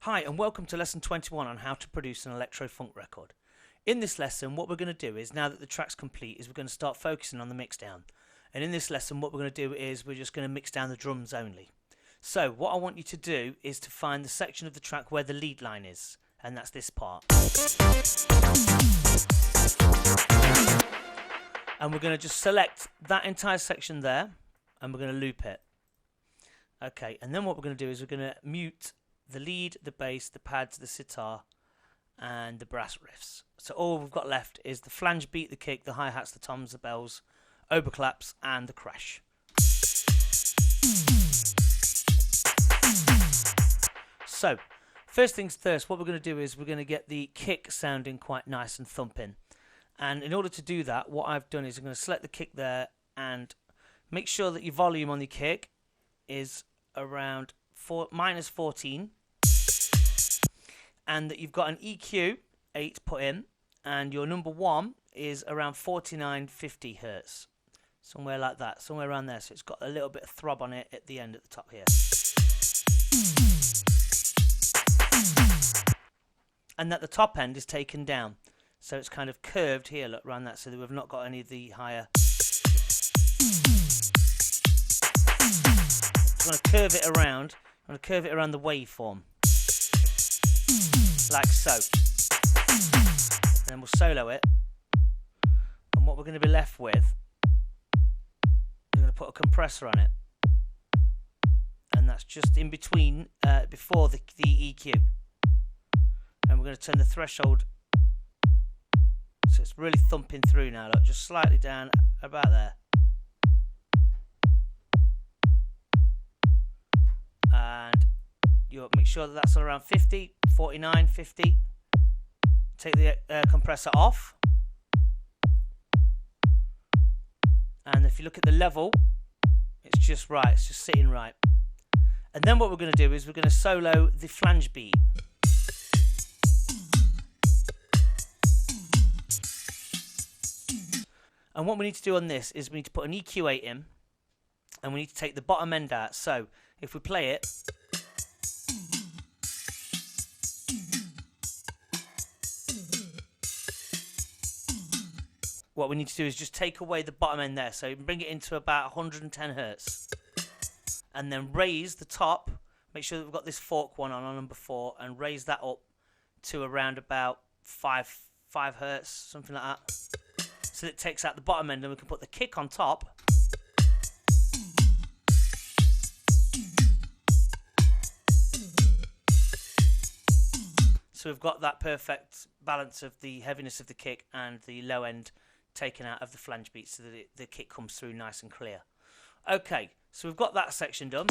Hi and welcome to lesson 21 on how to produce an electro-funk record. In this lesson what we're going to do is, now that the track's complete, is we're going to start focusing on the mix down. And in this lesson what we're going to do is we're just going to mix down the drums only. So what I want you to do is to find the section of the track where the lead line is, and that's this part. And we're going to just select that entire section there and we're going to loop it. Okay, and then what we're going to do is we're going to mute the lead, the bass, the pads, the sitar, and the brass riffs. So all we've got left is the flange beat, the kick, the hi-hats, the toms, the bells, overclaps, and the crash. So, first things first, what we're going to do is we're going to get the kick sounding quite nice and thumping. And in order to do that, what I've done is I'm going to select the kick there and make sure that your volume on the kick is around -14. And that you've got an EQ 8 put in, and your number 1 is around 49-50 hertz, somewhere like that, somewhere around there. So it's got a little bit of throb on it at the end at the top here, and that the top end is taken down, so it's kind of curved here, look, around that, so that we've not got any of the higher. I'm going to curve it around. I'm going to curve it around the waveform, like so. And then we'll solo it. And what we're going to be left with, we're going to put a compressor on it. And that's just in between, before the EQ. And we're going to turn the threshold so it's really thumping through now, look, just slightly down, about there. And you'll make sure that that's around 50, 49, 50. Take the compressor off. And if you look at the level, it's just right, it's just sitting right. And then what we're going to do is we're going to solo the flange beat. And what we need to do on this is we need to put an EQ 8 in, and we need to take the bottom end out. So if we play it, what we need to do is just take away the bottom end there, so bring it into about 110 hertz, and then raise the top. Make sure that we've got this fork one on number 4, and raise that up to around about 5 hertz, something like that, so that it takes out the bottom end, and we can put the kick on top. So we've got that perfect balance of the heaviness of the kick and the low end taken out of the flange beat, so that the kick comes through nice and clear. Okay, so we've got that section done.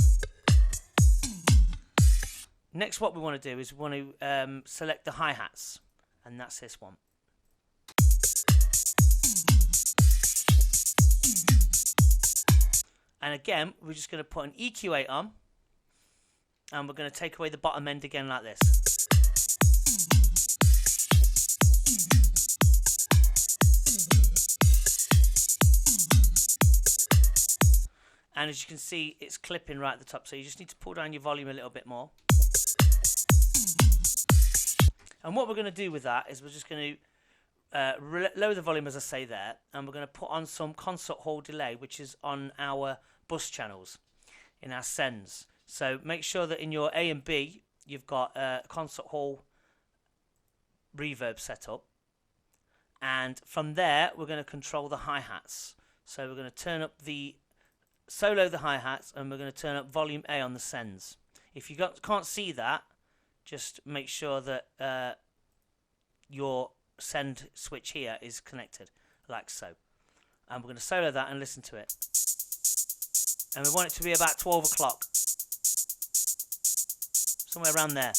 Next, what we want to do is we want to select the hi-hats, and that's this one. And again, we're just going to put an EQ 8 on, and we're going to take away the bottom end again like this. And as you can see, it's clipping right at the top, so you just need to pull down your volume a little bit more. And what we're going to do with that is we're just going to lower the volume, as I say there, and we're going to put on some concert hall delay, which is on our bus channels, in our sends. So make sure that in your A and B, you've got concert hall reverb set up. And from there, we're going to control the hi-hats. So we're going to turn up solo the hi-hats, and we're going to turn up volume A on the sends. If you can't see that, just make sure that your send switch here is connected, like so. And we're going to solo that and listen to it. And we want it to be about 12 o'clock, somewhere around there.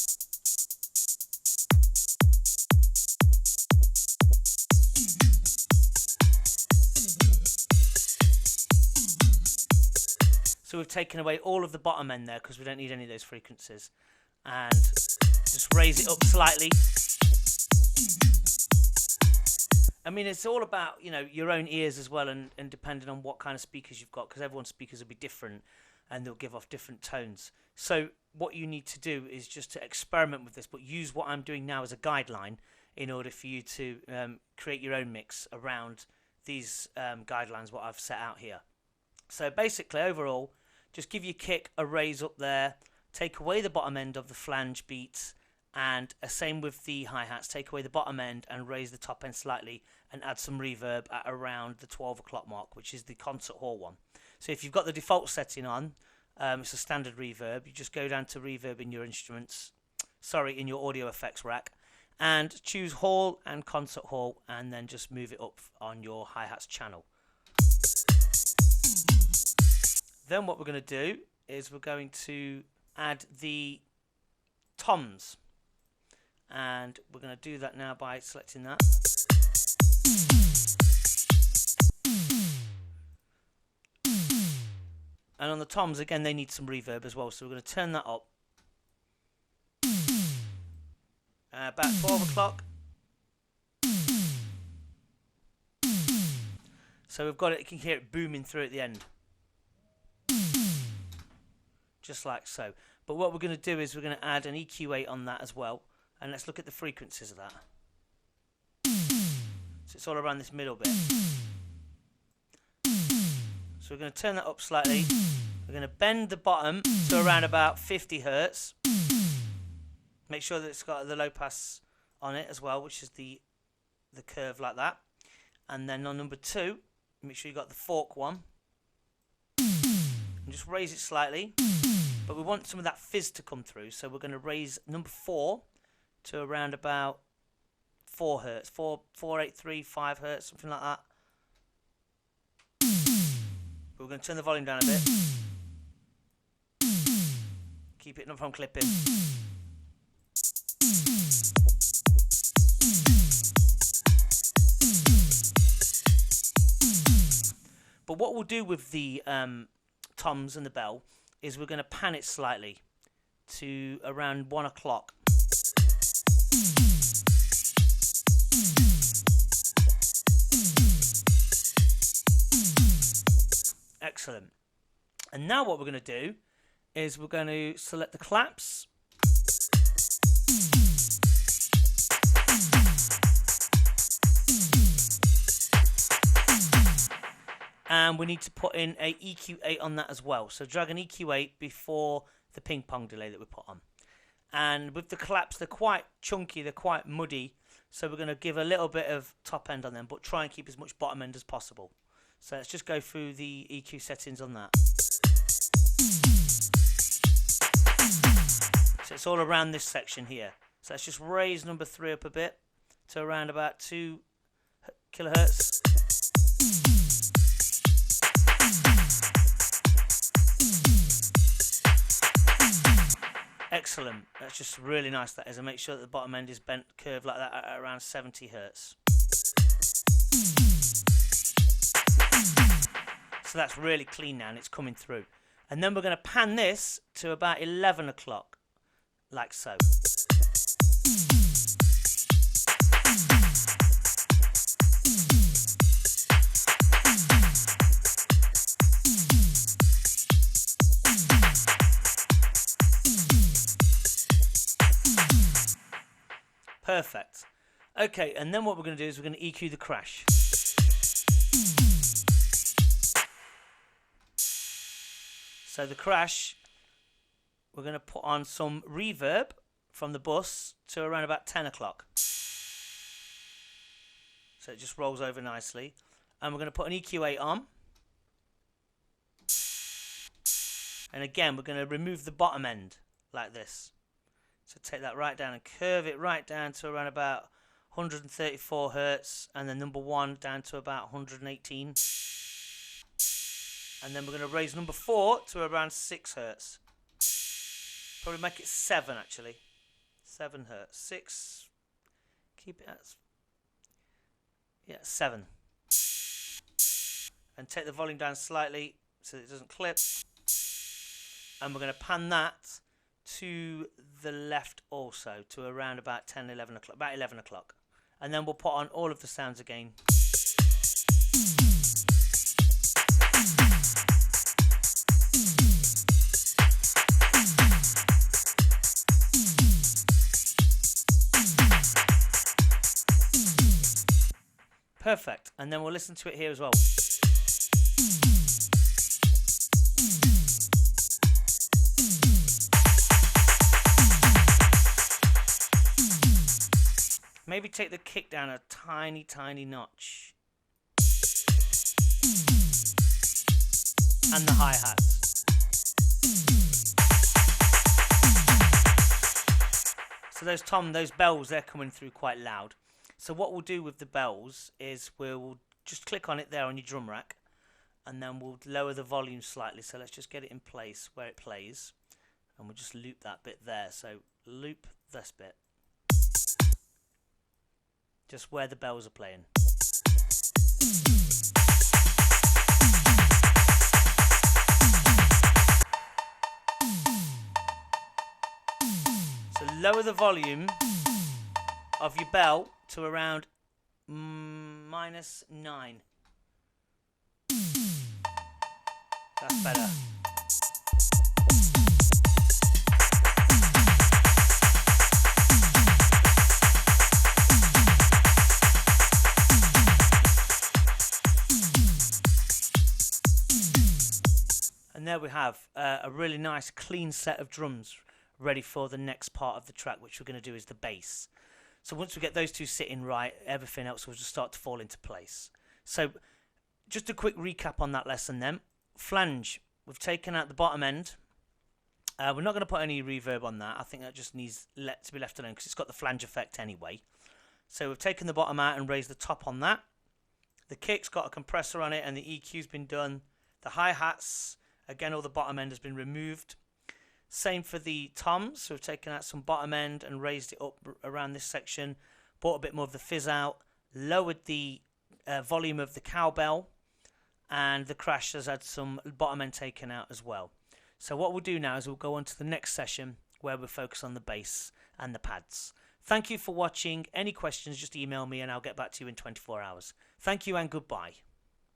So we've taken away all of the bottom end there because we don't need any of those frequencies, and just raise it up slightly. I mean, it's all about, you know, your own ears as well, and depending on what kind of speakers you've got, because everyone's speakers will be different. and they'll give off different tones. So what you need to do is just to experiment with this, but use what I'm doing now as a guideline in order for you to create your own mix around these guidelines what I've set out here. So basically, overall, just give your kick a raise up there, take away the bottom end of the flange beats, and same with the hi-hats, take away the bottom end and raise the top end slightly and add some reverb at around the 12 o'clock mark, which is the concert hall one. So if you've got the default setting on, it's a standard reverb, you just go down to reverb in your instruments, in your audio effects rack, and choose hall and concert hall, and then just move it up on your hi-hats channel. Then what we're going to do is we're going to add the toms, and we're going to do that now by selecting that. And on the toms, again, they need some reverb as well, so we're going to turn that up. About 12 o'clock. So we've got it, you can hear it booming through at the end. Just like so. But what we're going to do is we're going to add an EQ8 on that as well. And let's look at the frequencies of that. So it's all around this middle bit. So we're going to turn that up slightly. We're going to bend the bottom to around about 50 Hertz. Make sure that it's got the low pass on it as well, which is the curve like that. And then on number 2, make sure you got the fork one. And just raise it slightly. But we want some of that fizz to come through, so we're going to raise number 4 to around about 4 Hertz, 483, 5 Hertz, something like that. But we're going to turn the volume down a bit. Keep it not from clipping. But what we'll do with the toms and the bell is we're going to pan it slightly to around 1 o'clock. Excellent. And now what we're going to do is we're going to select the claps. And we need to put in a EQ8 on that as well. So drag an EQ8 before the ping pong delay that we put on. And with the claps, they're quite chunky, they're quite muddy. So we're going to give a little bit of top end on them, but try and keep as much bottom end as possible. So let's just go through the EQ settings on that. So it's all around this section here. So let's just raise number 3 up a bit to around about 2 kilohertz. Excellent. That's just really nice, that is. And make sure that the bottom end is bent curved like that at around 70 Hertz. So that's really clean now and it's coming through. And then we're going to pan this to about 11 o'clock, like so. Perfect. Okay, and then what we're going to do is we're going to EQ the crash. So the crash, we're going to put on some reverb from the bus to around about 10 o'clock. So it just rolls over nicely. And we're going to put an EQ8 on. And again, we're going to remove the bottom end like this. So take that right down and curve it right down to around about 134 Hertz. And then number 1 down to about 118. And then we're going to raise number 4 to around 6 Hertz. Probably make it 7 actually. 7 Hertz. 6. Keep it at 7. And take the volume down slightly so that it doesn't clip. And we're going to pan that to the left also to around about 10, 11 o'clock. About 11 o'clock. And then we'll put on all of the sounds again. Perfect. And then we'll listen to it here as well. Maybe take the kick down a tiny, tiny notch. And the hi-hats. So those bells, they're coming through quite loud. So what we'll do with the bells is we'll just click on it there on your drum rack, and then we'll lower the volume slightly. So let's just get it in place where it plays, and we'll just loop that bit there. So loop this bit. Just where the bells are playing. So lower the volume of your bell to around -9. That's better. And there we have a really nice clean set of drums ready for the next part of the track, which we're going to do is the bass. So once we get those two sitting right, everything else will just start to fall into place. So just a quick recap on that lesson then. Flange, we've taken out the bottom end. We're not going to put any reverb on that. I think that just needs to be left alone because it's got the flange effect anyway. So we've taken the bottom out and raised the top on that. The kick's got a compressor on it and the EQ's been done. The hi-hats, again, all the bottom end has been removed. Same for the toms. So we've taken out some bottom end and raised it up around this section. Brought a bit more of the fizz out. Lowered the volume of the cowbell. And the crash has had some bottom end taken out as well. So what we'll do now is we'll go on to the next session where we'll focus on the bass and the pads. Thank you for watching. Any questions, just email me and I'll get back to you in 24 hours. Thank you and goodbye.